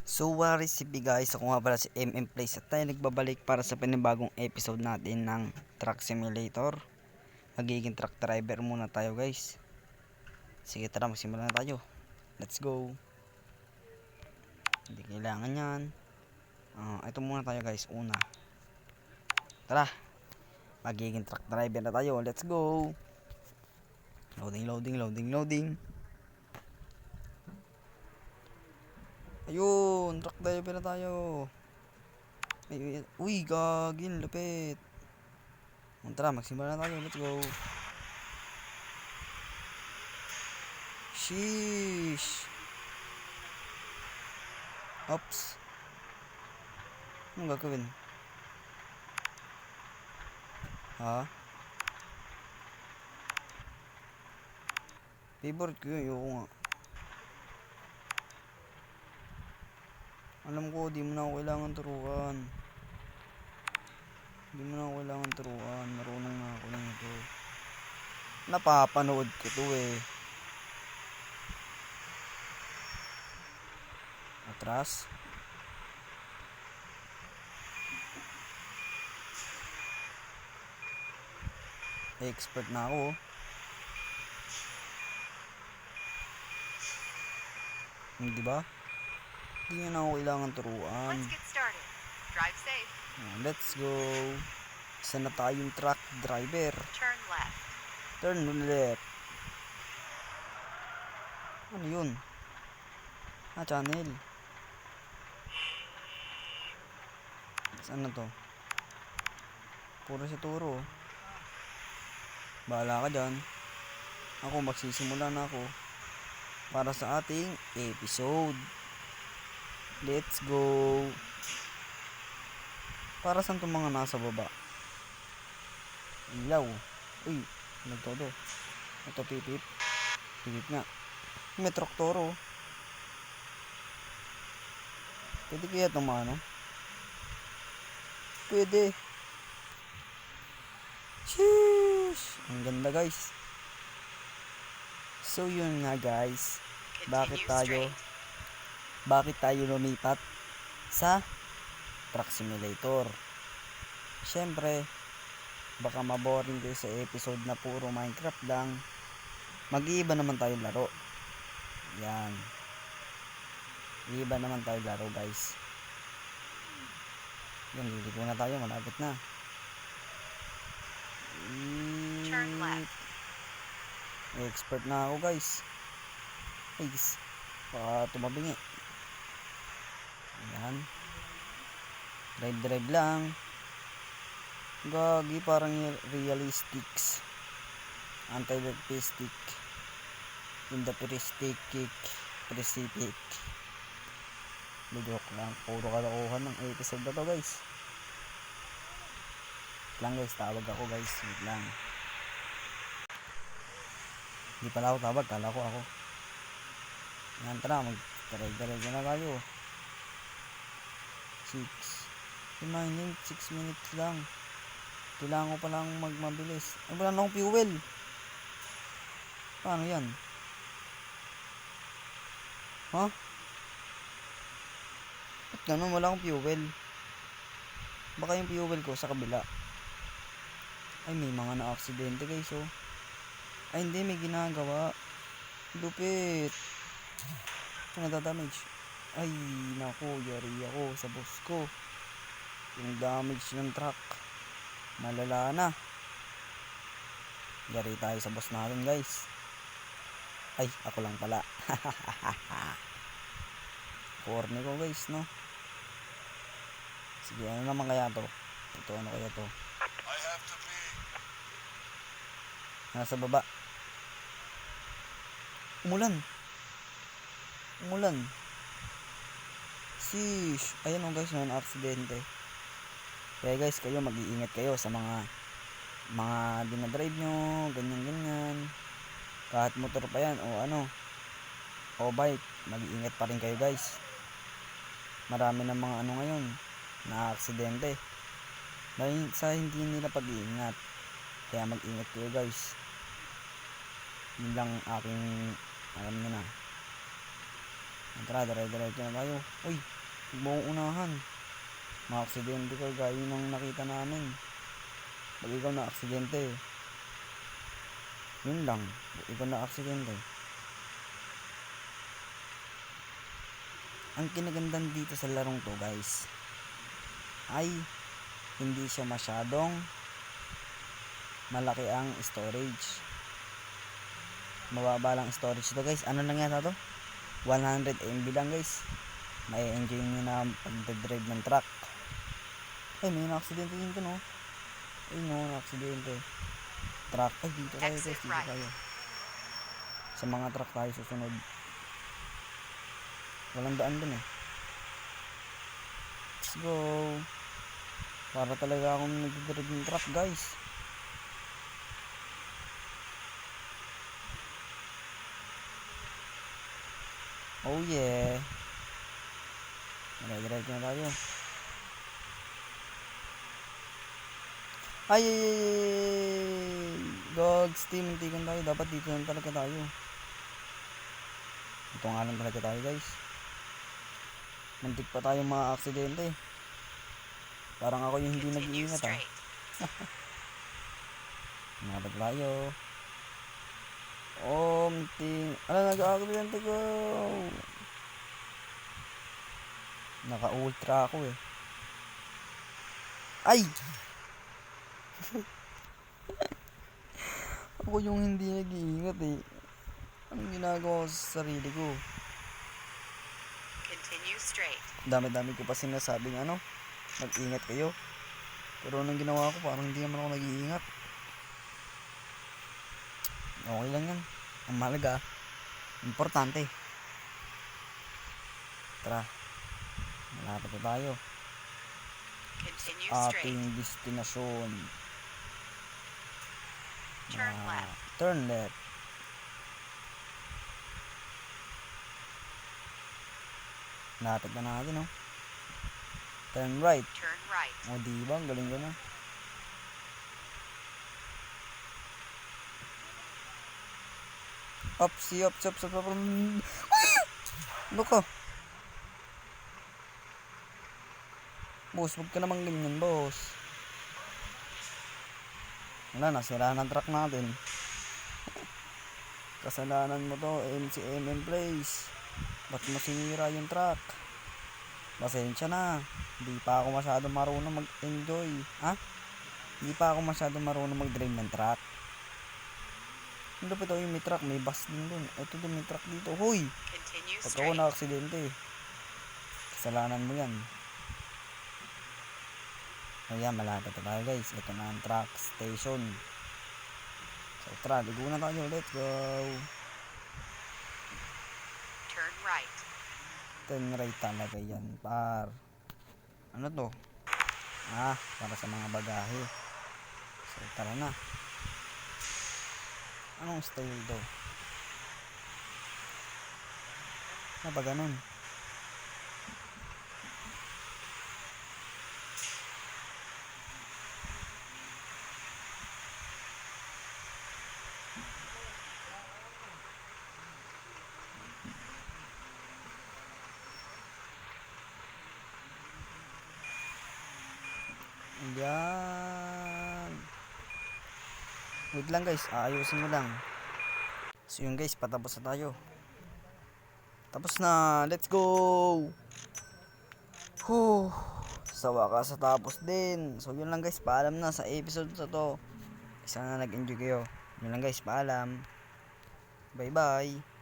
So what is up guys, ako nga pala si MM Plays at tayo nagbabalik para sa panibagong episode natin ng Truck Simulator. Magiging truck driver muna tayo guys. Sige tara, magsimula na tayo. Let's go. Hindi kailangan yan. Ito muna tayo guys, una. Tara, magiging truck driver na tayo. Let's go. Loading. Ayun, truck driver na tayo. Uy, gagin, lupit. Tara, magsimula na tayo. Let's go. Sheesh. Oops. Anong gagawin? Ha? Favorite ko yun. Ayoko nga. Alam ko, di mo na ako kailangan turuan. Marunong na ako lang ito. Napapanood ko to eh. Atras. Expert na ako. Hindi ba? Hindi na ako kailangan turuan. Let's get started. Drive safe. Let's go. Isa na tayong truck driver. Turn left. Ano yun? Channel. Saan na to? Puro si turo. Bahala ka dyan. Ako magsisimula na ako para sa ating episode. Let's go. Para saan itong mga nasa baba? Ilaw. Uy, nagtodo. Ito pipip. Pipip nga. May traktoro. Pwede kaya itong mga ano? Pwede. Sheesh. Ang ganda guys. So yun nga guys. Bakit tayo lumipat sa Truck Simulator? Syempre, baka maboring kayo sa episode na puro Minecraft lang. Mag-iiba naman tayo laro. Yan. Iiba naman tayo laro guys. Yan, liliko na tayo. Malapit na. Turn left. Expert na ako guys. Guys, baka tumabingi. Ayan. Drive lang. Gagi, parang realistics. Anti-realistic. In the Pacific. Joke lang. Puro kalokohan ng episode na to guys. Wait lang guys, tawag ako guys. Wait lang. Hindi pala ako tawag, kala ko ako. Yan, tara, mag-drive na tayo. 6 minutes lang. Kailangan ko palang magmabilis. Ay, wala na akong fuel. Paano yan? Ha? Ba't ganun? Wala akong fuel. Baka yung fuel ko sa kabila. Ay, may mga na-aksidente guys oh. Ay, hindi, may ginagawa. Lupit. Nadadamage. Ay, naku, yari ako sa boss ko. Yung damage ng truck, malala na. Yari tayo sa boss natin guys. Ay, ako lang pala. Corny ko guys, no? Sige, ano naman kaya to? Ito, ano kaya to? Nasa baba. Umulan. Sheesh. Ayan o guys, na aksidente. Kaya guys, kayo mag-iingat kayo sa mga dinadrive nyo, ganyan. Kahit motor pa yan o ano, o bike, mag-iingat pa rin kayo guys. Marami ng mga ano ngayon na aksidente dahil sa hindi nila pag-iingat. Kaya mag-ingat kayo guys. Yun lang aking alam nyo na. Tara, diretso na tayo. Uy, Huwag mo akong unahan. Maaksidente ka gaya ng nakita namin. Pag ikaw na aksidente, yun lang. Pag ikaw na aksidente. Ang kinagandang dito sa larong to guys, ay hindi siya masyadong malaki ang storage. Mababa lang storage to guys. Ano lang yata to? 100 MB lang guys. May enjoy nyo na pag-drive ng truck. Ay, may na-aksidente din to, no? Ay, no, na-aksidente. Truck. Ay, dito tayo guys. Exit Dito right. tayo. Sa mga truck tayo susunod. Walang daan dun eh. Let's go. Para talaga akong nag-drive ng truck guys. Oh yeah. Dire-diretso na tayo. Ay! Dogs team, muntikan tayo. Dapat dito lang talaga tayo. Ito nga lang talaga tayo guys. Muntik pa tayo mga aksidente. Parang ako yung hindi Continue nag-iingat ah. straight. Nabag tayo. Munting. Ala, nag-aksidente ko. Naka-ultra ako eh. Ay! Ako yung hindi nag-iingat eh. Anong ginagawa ko sa sarili ko? Continue straight. Dami-dami ko pa sinasabing mag-ingat kayo. Pero anong ginawa ko, parang hindi naman ako nag-iingat. Okay lang yan. Ang mahalaga, importante. Tara, malapit na tayo. Continue straight. Ating destinasyon. Turn left. Turn left. Lapit na natin, oh. Turn right. Turn right. O, diba? Ang galing ko na. Up. Ano ka? Boss, huwag ka naman ganyan, boss. Wala, nasiraan ang truck natin. Kasalanan mo to, MCMM Place. Ba't mo sinira yung truck? Pasensya na. Hindi pa ako masyadong marunong mag-enjoy. Ha? Hindi pa ako masyadong marunong mag-drive ng truck. Ano pa ito yung may truck? May bus din dun. Ito din may truck dito. Hoy! Continue Pag ako straight. na-aksidente, kasalanan mo yan. Ayan, malapit na tayo guys. Ito na ang truck station. So tara, ligo na tayo. Let's go. Turn right. Turn right talaga yan, par. Ano to? Para sa mga bagahe. So tara na. Anong style to? Ano ba ganun? Ayan. Wait lang guys, aayusin mo lang. So yun guys, patapos na tayo. Tapos na, let's go! Whew. Sa wakas tapos din. So yun lang guys, paalam na sa episode na to. Sana nag-enjoy kayo. Yun lang guys, paalam. Bye bye.